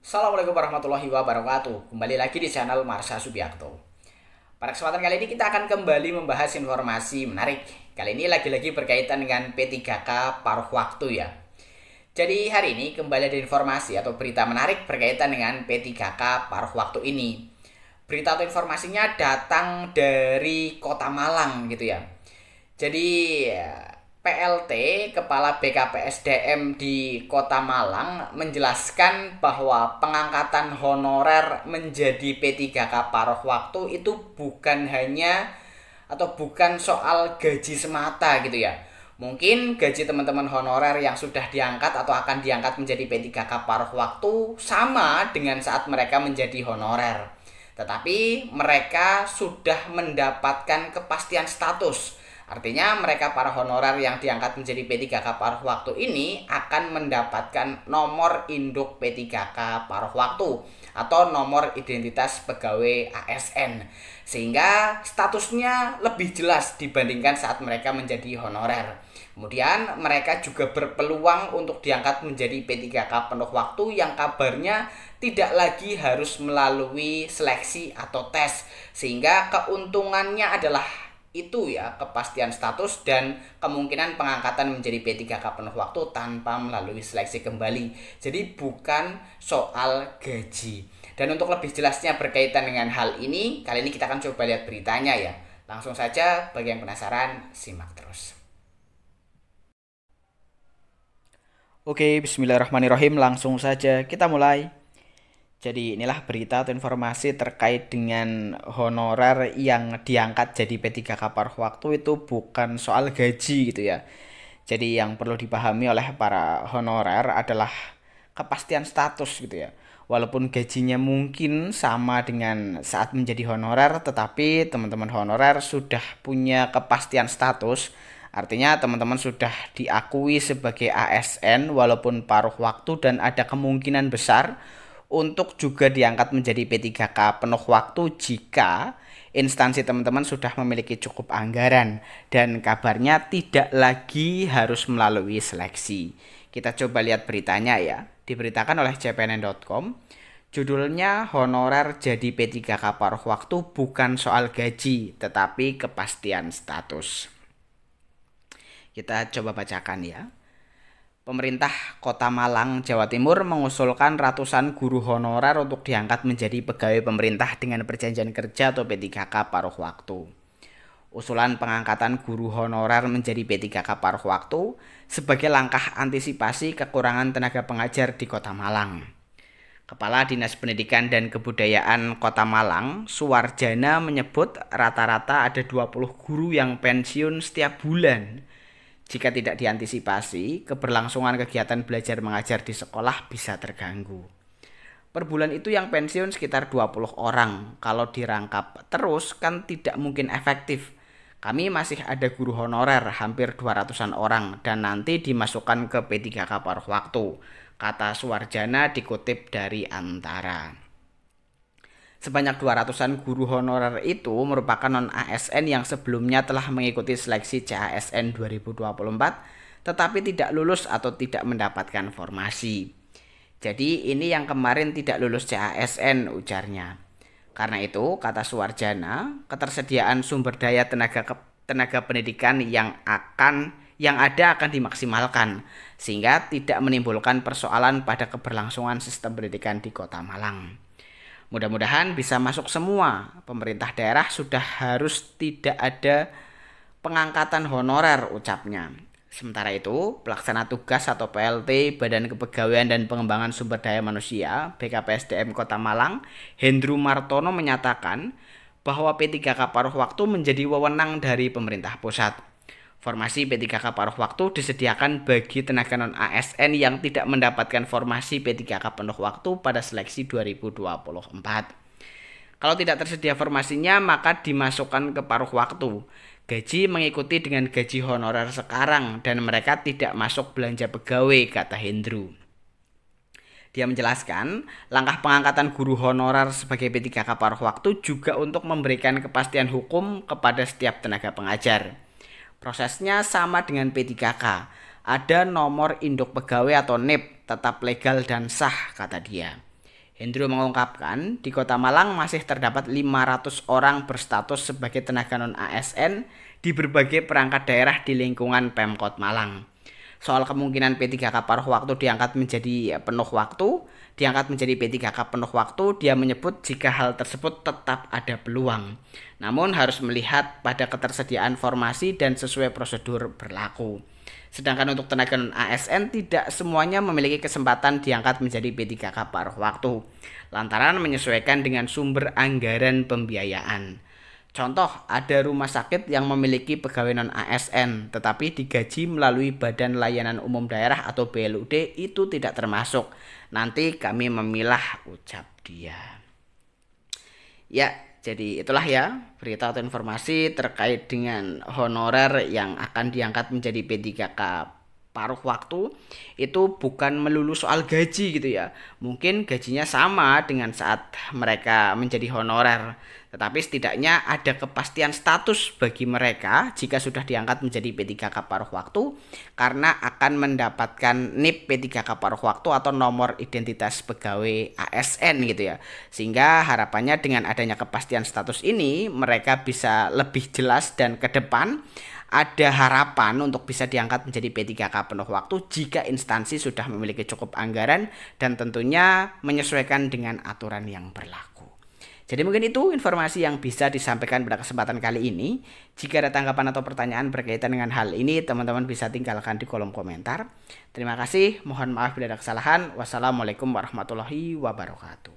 Assalamualaikum warahmatullahi wabarakatuh. Kembali lagi di channel Marsha Subiakto. Pada kesempatan kali ini kita akan kembali membahas informasi menarik. Kali ini lagi-lagi berkaitan dengan P3K paruh waktu ya. Jadi hari ini kembali ada informasi atau berita menarik berkaitan dengan P3K paruh waktu ini. Berita atau informasinya datang dari Kota Malang gitu ya. Jadi PLT Kepala BKPSDM di Kota Malang menjelaskan bahwa pengangkatan honorer menjadi P3K paruh waktu itu bukan hanya atau bukan soal gaji semata gitu ya. Mungkin gaji teman-teman honorer yang sudah diangkat atau akan diangkat menjadi P3K paruh waktu sama dengan saat mereka menjadi honorer. Tetapi mereka sudah mendapatkan kepastian status. Artinya mereka para honorer yang diangkat menjadi P3K paruh waktu ini akan mendapatkan nomor induk P3K paruh waktu atau nomor identitas pegawai ASN. Sehingga statusnya lebih jelas dibandingkan saat mereka menjadi honorer. Kemudian mereka juga berpeluang untuk diangkat menjadi P3K penuh waktu yang kabarnya tidak lagi harus melalui seleksi atau tes. Sehingga keuntungannya adalah itu ya, kepastian status dan kemungkinan pengangkatan menjadi P3K penuh waktu tanpa melalui seleksi kembali. Jadi bukan soal gaji. Dan untuk lebih jelasnya berkaitan dengan hal ini, kali ini kita akan coba lihat beritanya ya. Langsung saja, bagi yang penasaran, simak terus. Oke, bismillahirrahmanirrahim, langsung saja kita mulai. Jadi inilah berita atau informasi terkait dengan honorer yang diangkat jadi P3K paruh waktu itu bukan soal gaji gitu ya. Jadi yang perlu dipahami oleh para honorer adalah kepastian status gitu ya. Walaupun gajinya mungkin sama dengan saat menjadi honorer, tetapi teman-teman honorer sudah punya kepastian status. Artinya teman-teman sudah diakui sebagai ASN walaupun paruh waktu dan ada kemungkinan besar untuk juga diangkat menjadi P3K penuh waktu jika instansi teman-teman sudah memiliki cukup anggaran dan kabarnya tidak lagi harus melalui seleksi. Kita coba lihat beritanya ya. Diberitakan oleh cpnn.com. Judulnya honorer jadi P3K paruh waktu bukan soal gaji tetapi kepastian status. Kita coba bacakan ya. Pemerintah Kota Malang, Jawa Timur mengusulkan ratusan guru honorer untuk diangkat menjadi pegawai pemerintah dengan perjanjian kerja atau P3K paruh waktu. Usulan pengangkatan guru honorer menjadi P3K paruh waktu sebagai langkah antisipasi kekurangan tenaga pengajar di Kota Malang. Kepala Dinas Pendidikan dan Kebudayaan Kota Malang, Suwarjana menyebut rata-rata ada 20 guru yang pensiun setiap bulan. Jika tidak diantisipasi, keberlangsungan kegiatan belajar mengajar di sekolah bisa terganggu. Per bulan itu yang pensiun sekitar 20 orang. Kalau dirangkap terus kan tidak mungkin efektif. Kami masih ada guru honorer hampir 200-an orang dan nanti dimasukkan ke P3K paruh waktu, kata Suwarjana dikutip dari Antara. Sebanyak 200-an guru honorer itu merupakan non-ASN yang sebelumnya telah mengikuti seleksi CASN 2024 tetapi tidak lulus atau tidak mendapatkan formasi. Jadi ini yang kemarin tidak lulus CASN, ujarnya. Karena itu, kata Suwarjana, ketersediaan sumber daya tenaga pendidikan yang ada akan dimaksimalkan sehingga tidak menimbulkan persoalan pada keberlangsungan sistem pendidikan di Kota Malang. Mudah-mudahan bisa masuk semua. Pemerintah daerah sudah harus tidak ada pengangkatan honorer, ucapnya. Sementara itu, pelaksana tugas atau PLT Badan Kepegawaian dan Pengembangan Sumber Daya Manusia BKPSDM Kota Malang, Hendru Martono menyatakan bahwa P3K paruh waktu menjadi wewenang dari pemerintah pusat. Formasi P3K paruh waktu disediakan bagi tenaga non-ASN yang tidak mendapatkan formasi P3K penuh waktu pada seleksi 2024. Kalau tidak tersedia formasinya, maka dimasukkan ke paruh waktu. Gaji mengikuti dengan gaji honorer sekarang dan mereka tidak masuk belanja pegawai, kata Hendru. Dia menjelaskan, langkah pengangkatan guru honorer sebagai P3K paruh waktu juga untuk memberikan kepastian hukum kepada setiap tenaga pengajar. Prosesnya sama dengan P3K. Ada nomor induk pegawai atau NIP, tetap legal dan sah, kata dia. Hendro mengungkapkan, di Kota Malang masih terdapat 500 orang berstatus sebagai tenaga non-ASN di berbagai perangkat daerah di lingkungan Pemkot Malang. Soal kemungkinan P3K paruh waktu diangkat menjadi penuh waktu, P3K penuh waktu, dia menyebut jika hal tersebut tetap ada peluang. Namun harus melihat pada ketersediaan formasi dan sesuai prosedur berlaku. Sedangkan untuk tenaga non-ASN tidak semuanya memiliki kesempatan diangkat menjadi P3K paruh waktu, lantaran menyesuaikan dengan sumber anggaran pembiayaan. Contoh, ada rumah sakit yang memiliki pegawai non-ASN, tetapi digaji melalui Badan Layanan Umum Daerah atau BLUD, itu tidak termasuk. Nanti kami memilah, ucap dia. Ya, jadi itulah ya berita atau informasi terkait dengan honorer yang akan diangkat menjadi P3K paruh waktu. Itu bukan melulu soal gaji gitu ya. Mungkin gajinya sama dengan saat mereka menjadi honorer, tetapi setidaknya ada kepastian status bagi mereka jika sudah diangkat menjadi P3K paruh waktu, karena akan mendapatkan NIP P3K paruh waktu atau nomor identitas pegawai ASN gitu ya. Sehingga harapannya dengan adanya kepastian status ini mereka bisa lebih jelas dan ke depan ada harapan untuk bisa diangkat menjadi P3K penuh waktu jika instansi sudah memiliki cukup anggaran dan tentunya menyesuaikan dengan aturan yang berlaku. Jadi mungkin itu informasi yang bisa disampaikan pada kesempatan kali ini. Jika ada tanggapan atau pertanyaan berkaitan dengan hal ini, teman-teman bisa tinggalkan di kolom komentar. Terima kasih, mohon maaf bila ada kesalahan. Wassalamualaikum warahmatullahi wabarakatuh.